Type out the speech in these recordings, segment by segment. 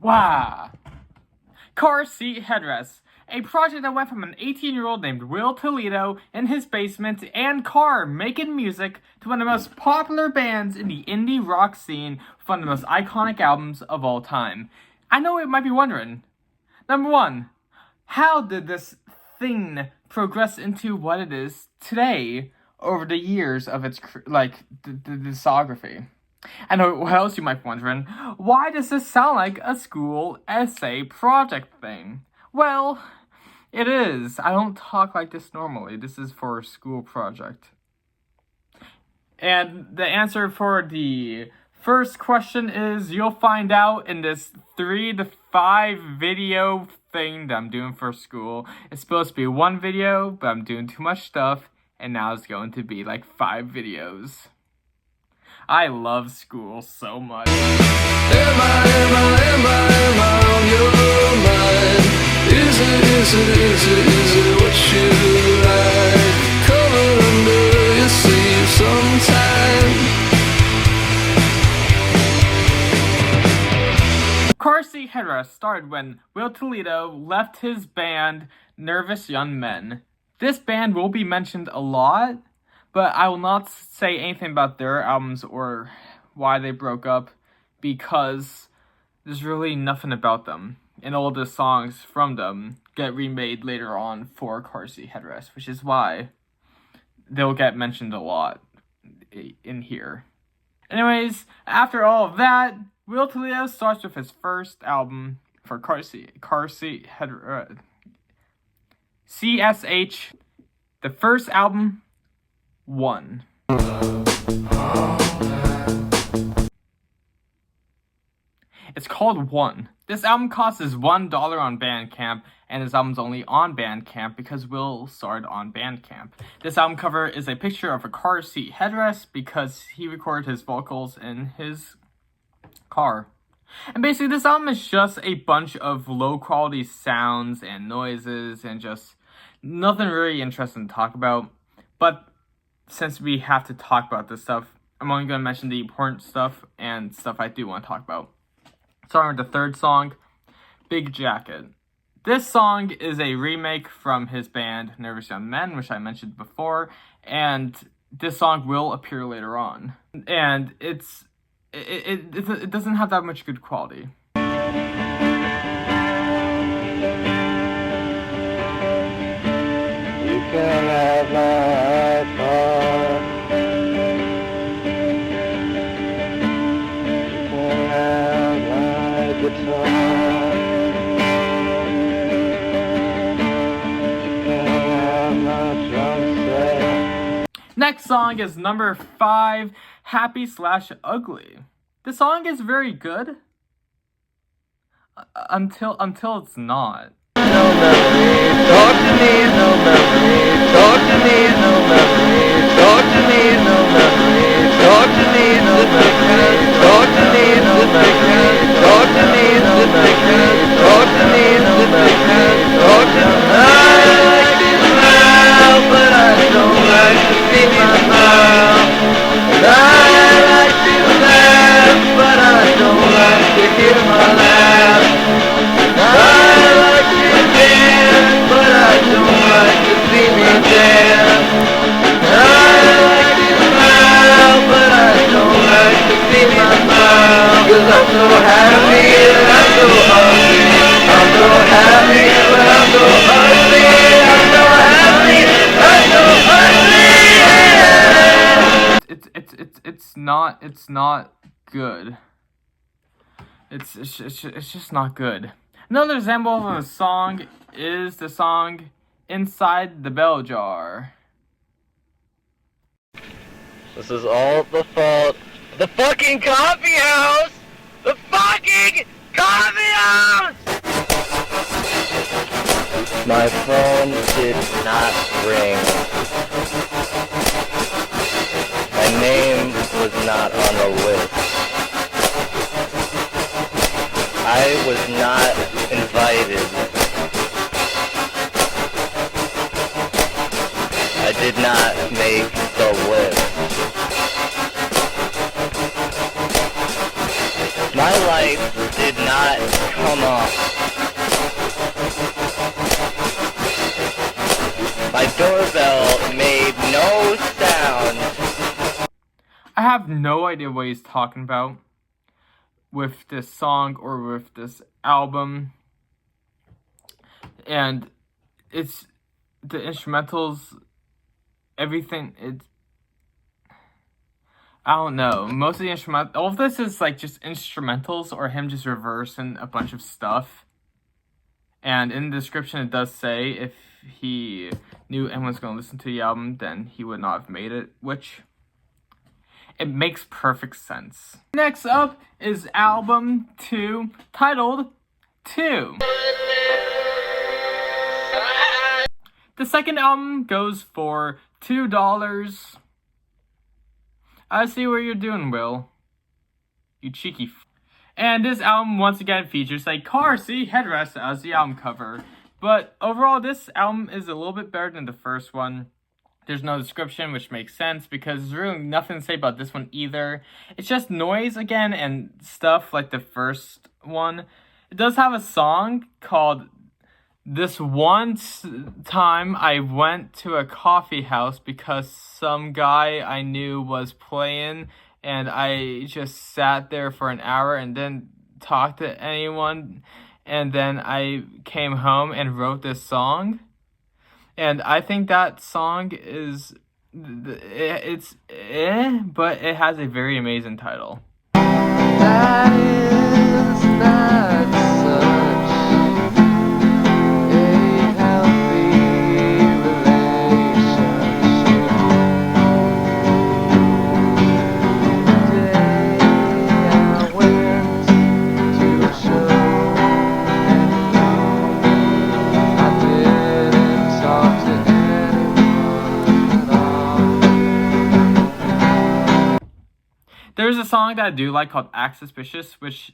Wow. Car Seat Headrest, a project that went from an 18-year-old named Will Toledo in his basement and car making music to one of the most popular bands in the indie rock scene with one of the most iconic albums of all time. I know you might be wondering, number one, how did this thing progress into what it is today over the years of its, the discography? I know what else you might be wondering. Why does this sound like a school essay project thing? Well, it is. I don't talk like this normally. This is for a school project. And the answer for the first question is you'll find out in this 3 to 5 video thing that I'm doing for school. It's supposed to be 1 video, but I'm doing too much stuff, and now it's going to be like 5 videos. I love school so much. Am I on your mind? Is it what you like? Covered under your sleeve sometime. Car Seat Headrest started when Will Toledo left his band, Nervous Young Men. This band will be mentioned a lot, but I will not say anything about their albums or why they broke up because there's really nothing about them. And all the songs from them get remade later on for Car Seat Headrest, which is why they'll get mentioned a lot in here. Anyways, after all of that, Will Toledo starts with his first album for Car Seat Headrest, CSH. The first album, 1. It's called 1. This album costs $1 on Bandcamp, and this album's only on Bandcamp because Will started on Bandcamp. This album cover is a picture of a car seat headrest because he recorded his vocals in his car. And basically this album is just a bunch of low quality sounds and noises and just nothing really interesting to talk about. But since we have to talk about this stuff, I'm only going to mention the important stuff and stuff I do want to talk about. Starting with the third song, Big Jacket. This song is a remake from his band, Nervous Young Men, which I mentioned before, and this song will appear later on. And it doesn't have that much good quality. You can have my iPod. You can have my guitar. You can have my drum set. Next song is number 5, Happy/Ugly. The song is very good until it's not. No memory, talk to me, no memory, talk to me, no memory, talk to me, no memory, talk to me, no memory, talk to me, no memory, talk to me, no memory, talk to me, no memory, talk to me. I like to smile, but I don't like to see my smile. I like to laugh, but I don't like to hear my laugh. I like to dance, but I don't like to see me dance. I like to smile, but I don't like to see my smile. 'Cause I'm so happy and I'm so ugly. I'm so happy, but I'm so ugly. I'm so happy, I'm so ugly. It's not good. It's just not good. Another example of a song is the song Inside the Bell Jar. This is all the fault of the fucking coffee house! The fucking coffee house! My phone did not ring. My name was not on the list. I was not invited. I did not make the list. My life did not come off. My doorbell made no sound. I have no idea what he's talking about with this song or with this album. And it's the instrumentals, everything, I don't know. Most of the all of this is like just instrumentals or him just reversing a bunch of stuff. And in the description it does say if he knew anyone's going to listen to the album, then he would not have made it, which it makes perfect sense. Next up is album 2, titled 2. The second album goes for $2. I see what you're doing, Will. You cheeky And this album once again features a car seat headrest as the album cover. But overall, this album is a little bit better than the first one. There's no description, which makes sense because there's really nothing to say about this one either. It's just noise again and stuff like the first one. It does have a song called This One Time I Went to a Coffee House because some guy I knew was playing and I just sat there for an hour and didn't talk to anyone. And then I came home and wrote this song. And I think that song is, it's but it has a very amazing title. That is not such a healthy relationship. Today I went to a show and I didn't talk to anyone at all. There's a song that I do like called Act Suspicious, which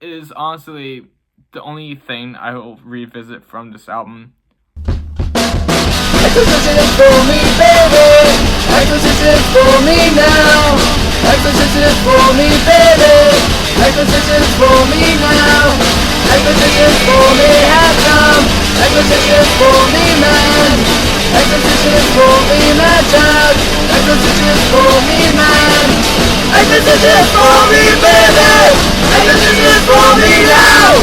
is honestly the only thing I will revisit from this album. Acquisition for me, baby. Acquisition for me now. Acquisition for me, baby. Acquisition for me now. Acquisition for me, have come. Acquisition for me, man. Acquisition for me, my child. Acquisition for me, man. Acquisition for me, baby. Acquisition for me now.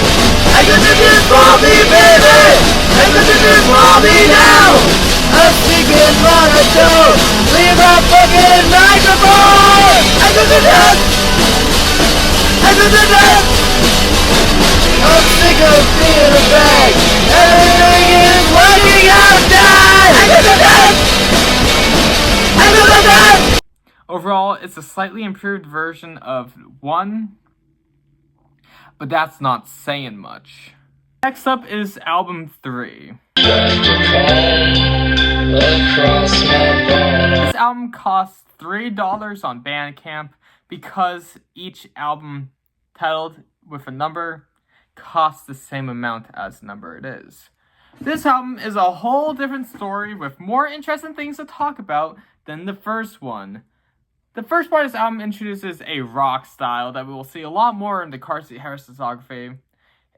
Acquisition for me, baby. Acquisition for me now. I'm speaking monotone. Leave a fucking microphone. Acquisition. Acquisition. I'm sick of being a bag. Everything is working out time. Acquisition. Acquisition. Overall, it's a slightly improved version of 1, but that's not saying much. Next up is album 3. This album costs $3 on Bandcamp because each album titled with a number costs the same amount as the number it is. This album is a whole different story with more interesting things to talk about than the first one. The first part of this album introduces a rock style that we will see a lot more in the Seat Headrest discography,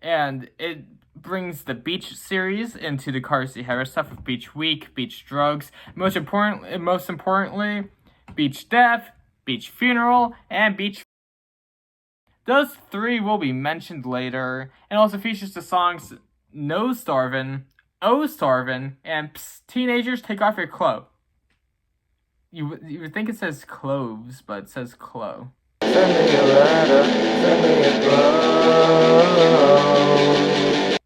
and it brings the Beach series into the Seat Headrest stuff with Beach Week, Beach Drugs, most importantly, Beach Death, Beach Funeral, and Beach. Those 3 will be mentioned later, and also features the songs No Starvin', Oh Starvin', and Psst, Teenagers Take Off Your Clothes. You would think it says cloves, but it says clo. Send me a letter, send me a clothes.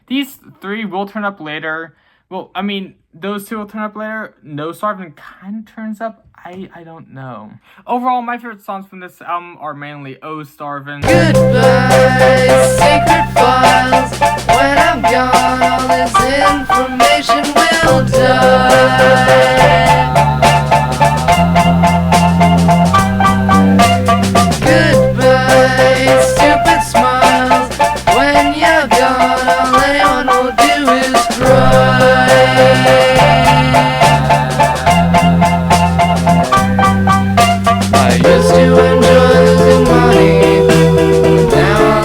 These 3 will turn up later. Well, I mean, those 2 will turn up later. No Starvin' kind of turns up. I don't know. Overall, my favorite songs from this album are mainly Oh Starvin'. Goodbye, sacred files. When I'm gone, all this information will die. Goodbye, stupid smiles. When you're gone, all anyone will do is cry. I used to enjoy losing money. Now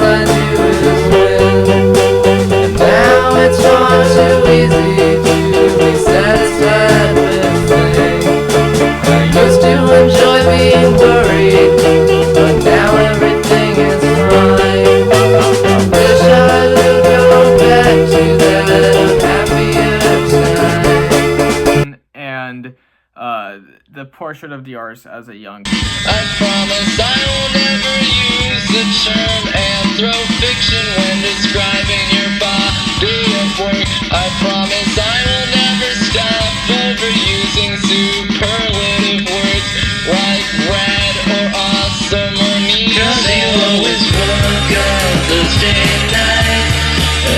portrait of the artist as a young. I promise I will never use the term anthrofiction when describing your body of work. I promise I will never stop overusing superlative words like rad or awesome or neat. 'Cause you always work on Thursday night,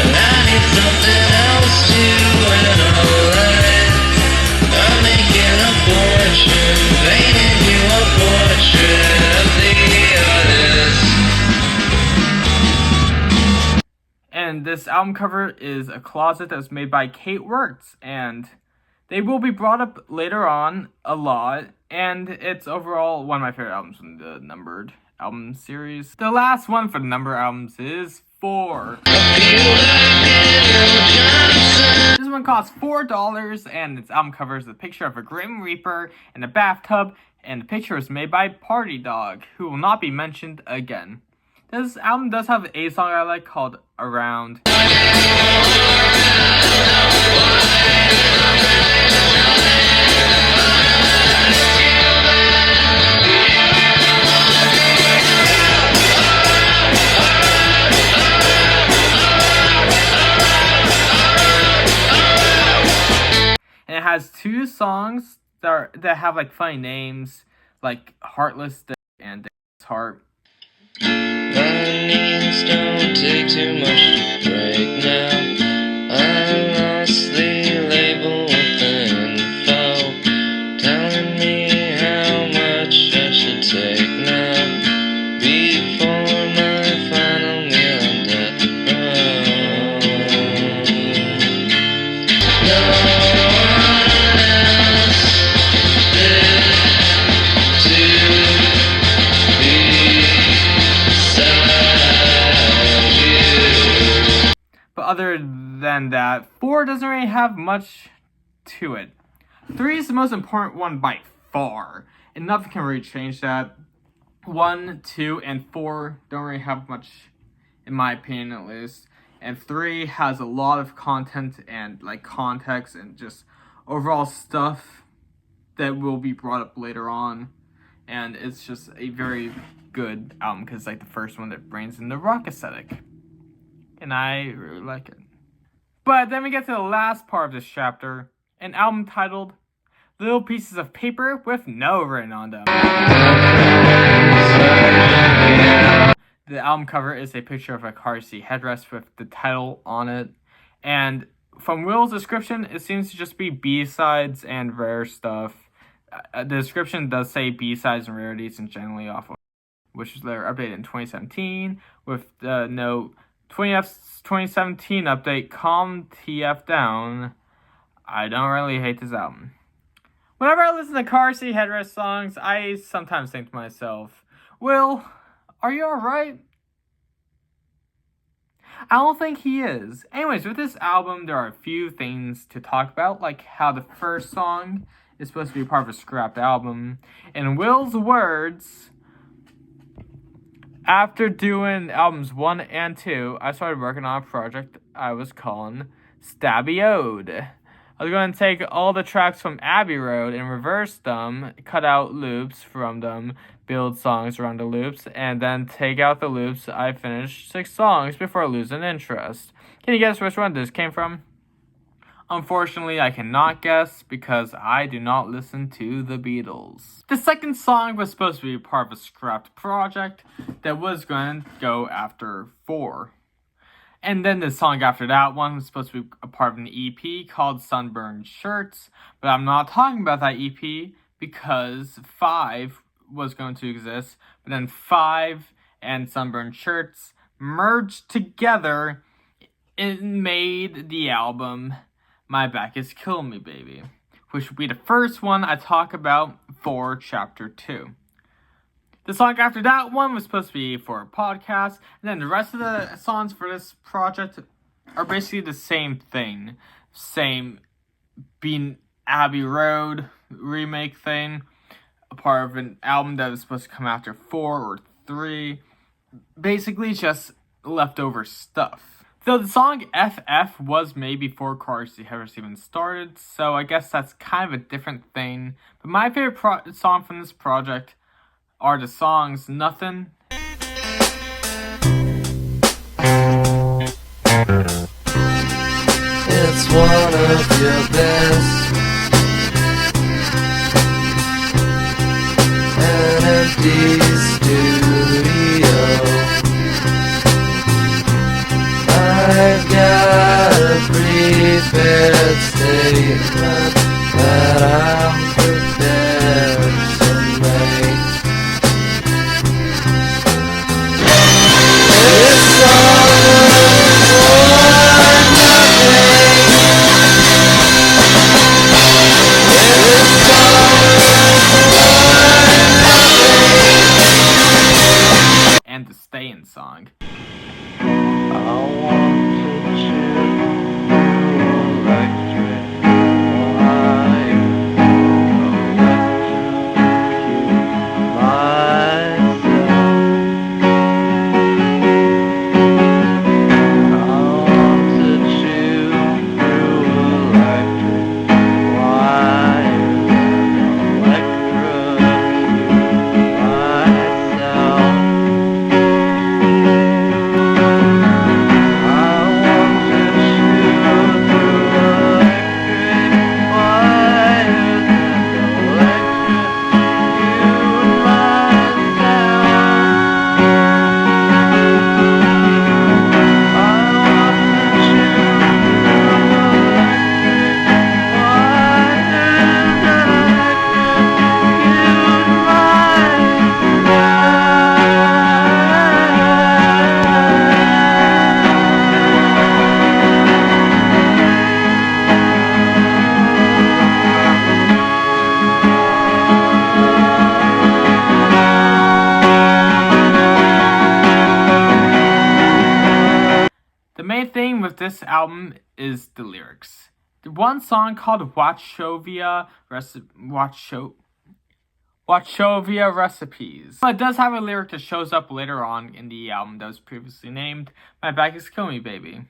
and I need something else to analyze. I'm making a portrait, painting you a portrait of the artist. And this album cover is a closet that was made by Kate Wertz, and they will be brought up later on a lot, and it's overall one of my favorite albums in the numbered album series. The last one for the number albums is 4. This one costs $4, and its album cover is a picture of a Grim Reaper in a bathtub, and the picture was made by Party Dog, who will not be mentioned again. This album does have a song I like called Around. And it has 2 songs that have like funny names, like Heartless Day and Dance Heart. My knees don't take too much to break now. I lost the label with the info, telling me how much I should take now, before my final meal on death row. No one else lived to be. But other than that, 4 doesn't really have much to it. 3 is the most important one by far, and nothing can really change that. 1, 2, and 4 don't really have much, in my opinion at least. And 3 has a lot of content and like context and just overall stuff that will be brought up later on. And it's just a very good album because it's like the first one that brings in the rock aesthetic. And I really like it. But then we get to the last part of this chapter, an album titled Little Pieces of Paper with No written on them. The album cover is a picture of a car seat headrest with the title on it. And from Will's description, it seems to just be B-sides and rare stuff. The description does say B-sides and rarities and generally off of, which was later updated in 2017 with the note 2017 update, calm TF down. I don't really hate this album. Whenever I listen to car seat headrest songs, I sometimes think to myself, Will, are you alright? I don't think he is. Anyways, with this album, there are a few things to talk about, like how the first song is supposed to be part of a scrapped album. In Will's words, after doing albums 1 and 2, I started working on a project I was calling Stabby Ode. I was going to take all the tracks from Abbey Road and reverse them, cut out loops from them, build songs around the loops, and then take out the loops. I finished 6 songs before losing interest. Can you guess which one this came from? Unfortunately, I cannot guess because I do not listen to the Beatles. The second song was supposed to be part of a scrapped project that was going to go after 4. And then the song after that one was supposed to be a part of an EP called Sunburned Shirts, but I'm not talking about that EP because 5 was going to exist, but then 5 and Sunburned Shirts merged together and made the album My Back Is Killing Me Baby, which will be the first one I talk about for Chapter 2. The song after that one was supposed to be for a podcast, and then the rest of the songs for this project are basically the same thing. Same being Abbey Road remake thing, a part of an album that was supposed to come after 4 or 3. Basically just leftover stuff. Though the song FF was made before Car Seat Headrest even started, so I guess that's kind of a different thing. But my favorite song from this project are the songs Nothing, It's one of your best. An empty studio. I've got a prepared statement that I'm prepared to make. It's and the Stayin' song. The main thing with this album is the lyrics. The one song called Wachovia Recipes. It does have a lyric that shows up later on in the album that was previously named My Back Is Killing Me Baby.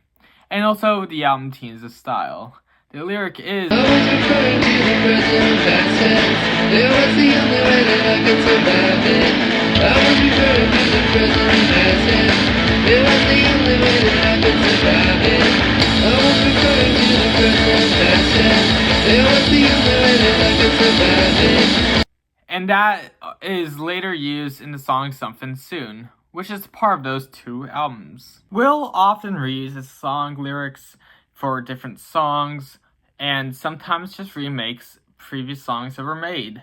And also the album Teens of Style. The lyric is I was referring to the present past tense. It was the only way that I could survive it. I was referring to the present past tense. It was the only way that I could survive it. I was referring to the present past tense. It was the only way that I could survive it. and that is later used in the song Something Soon, which is part of those two albums. Will often reuses song lyrics for different songs, and sometimes just remakes previous songs that were made.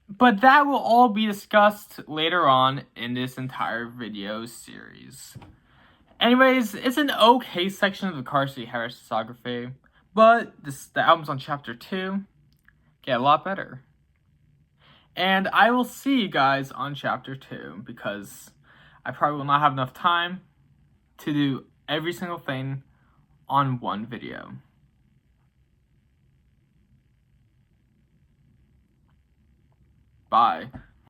But that will all be discussed later on in this entire video series. Anyways, it's an okay section of the Car Seat Headrest discography, but the albums on chapter 2 get a lot better. And I will see you guys on chapter 2, because I probably will not have enough time to do every single thing on one video. Bye.